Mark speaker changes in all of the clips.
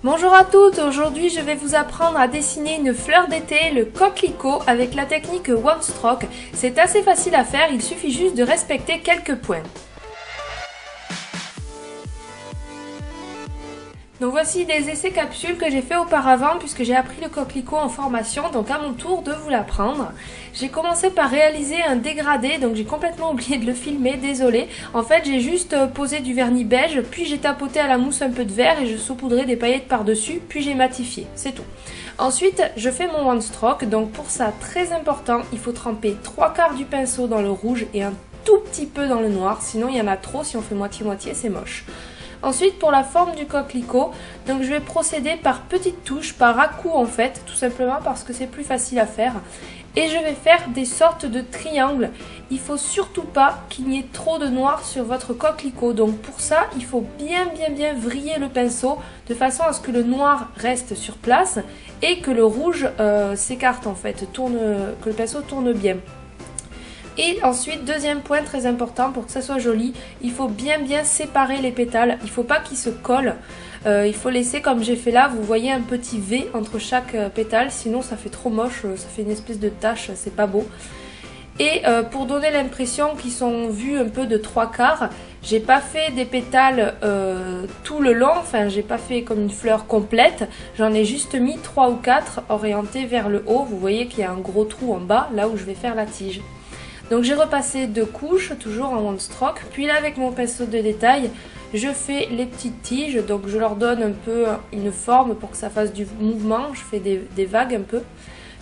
Speaker 1: Bonjour à toutes, aujourd'hui je vais vous apprendre à dessiner une fleur d'été, le coquelicot, avec la technique One Stroke. C'est assez facile à faire, il suffit juste de respecter quelques points. Donc voici des essais capsules que j'ai fait auparavant puisque j'ai appris le coquelicot en formation, donc à mon tour de vous l'apprendre. J'ai commencé par réaliser un dégradé, donc j'ai complètement oublié de le filmer, désolé. En fait j'ai juste posé du vernis beige, puis j'ai tapoté à la mousse un peu de vert et je saupoudrais des paillettes par-dessus, puis j'ai matifié, c'est tout. Ensuite je fais mon one stroke, donc pour ça très important, il faut tremper 3/4 du pinceau dans le rouge et un tout petit peu dans le noir, sinon il y en a trop, si on fait moitié-moitié c'est moche. Ensuite pour la forme du coquelicot, donc je vais procéder par petites touches, par à-coups en fait, tout simplement parce que c'est plus facile à faire. Et je vais faire des sortes de triangles. Il faut surtout pas qu'il y ait trop de noir sur votre coquelicot. Donc pour ça, il faut bien vriller le pinceau de façon à ce que le noir reste sur place et que le rouge s'écarte en fait, que le pinceau tourne bien. Et ensuite, deuxième point très important pour que ça soit joli, il faut bien séparer les pétales. Il ne faut pas qu'ils se collent. Il faut laisser comme j'ai fait là, vous voyez un petit V entre chaque pétale, sinon ça fait trop moche, ça fait une espèce de tache, c'est pas beau. Et pour donner l'impression qu'ils sont vus un peu de 3/4, j'ai pas fait des pétales tout le long, enfin j'ai pas fait comme une fleur complète, j'en ai juste mis 3 ou 4 orientés vers le haut. Vous voyez qu'il y a un gros trou en bas, là où je vais faire la tige. Donc j'ai repassé 2 couches, toujours en one stroke, puis là avec mon pinceau de détail, je fais les petites tiges, donc je leur donne un peu une forme pour que ça fasse du mouvement, je fais des vagues un peu.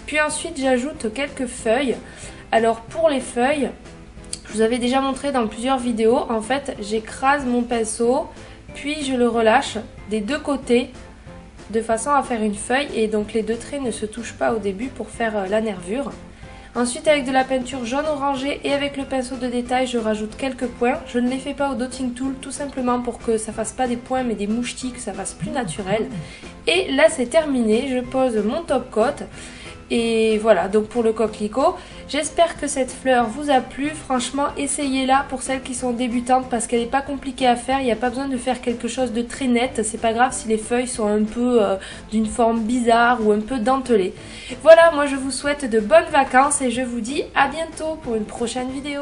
Speaker 1: Puis ensuite j'ajoute quelques feuilles. Alors pour les feuilles, je vous avais déjà montré dans plusieurs vidéos, en fait j'écrase mon pinceau, puis je le relâche des deux côtés, de façon à faire une feuille, et donc les deux traits ne se touchent pas au début pour faire la nervure. Ensuite avec de la peinture jaune orangé et avec le pinceau de détail je rajoute quelques points. Je ne les fais pas au dotting tool tout simplement pour que ça fasse pas des points mais des mouchetis, que ça fasse plus naturel. Et là c'est terminé, je pose mon top coat. Et voilà, donc pour le coquelicot, j'espère que cette fleur vous a plu. Franchement, essayez-la pour celles qui sont débutantes parce qu'elle n'est pas compliquée à faire. Il n'y a pas besoin de faire quelque chose de très net. C'est pas grave si les feuilles sont un peu d'une forme bizarre ou un peu dentelées. Voilà, moi je vous souhaite de bonnes vacances et je vous dis à bientôt pour une prochaine vidéo.